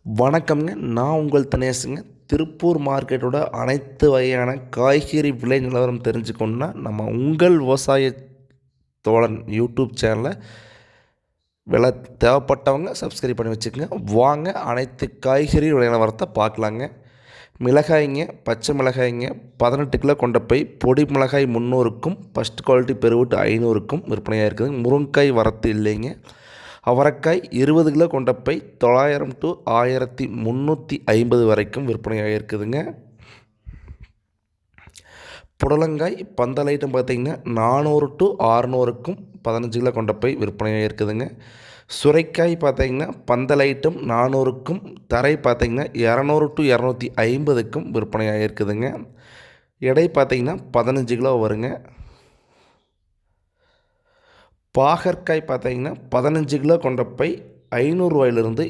வணக்கம்ங்க. நான் உங்கள் தினேஷுங்க. திருப்பூர் மார்க்கெட்டோட அனைத்து வகையான காய்கறி விலை நிலவரம் தெரிஞ்சுக்கணுன்னா நம்ம உங்கள் விவசாய தோழன் யூடியூப் சேனலை விலை தேவைப்பட்டவங்க சப்ஸ்கிரைப் பண்ணி வச்சுக்கோங்க. வாங்க அனைத்து காய்கறி விலை நிலவரத்தை பார்க்கலாங்க. மிளகாய்ங்க, பச்சை மிளகாய்ங்க 18 கிலோ கொண்ட பை பொடி மிளகாய் 300க்கும் ஃபஸ்ட் குவாலிட்டி பெருவிட்டு 500க்கும் விற்பனையாக இருக்குதுங்க. முருங்கைக்காய் வரத்து இல்லைங்க. அவரைக்காய் 20 கிலோ கொண்ட பை 900 to 1350 வரைக்கும் விற்பனையாக இருக்குதுங்க. புடலங்காய் பந்தல் ஐட்டம் பார்த்திங்கன்னா 400 to 600க்கும் 15 கிலோ கொண்ட பை விற்பனையாக இருக்குதுங்க. சுரைக்காய் பார்த்திங்கன்னா பந்தல் ஐட்டம் 400க்கும் தரை பார்த்திங்கன்னா 200 to 250க்கும் விற்பனையாக இருக்குதுங்க. எடை பார்த்திங்கன்னா 15 கிலோ வருங்க. பாகற்காய் பார்த்திங்கன்னா 15 கிலோ கொண்ட பை 500 ரூபாயிலிருந்து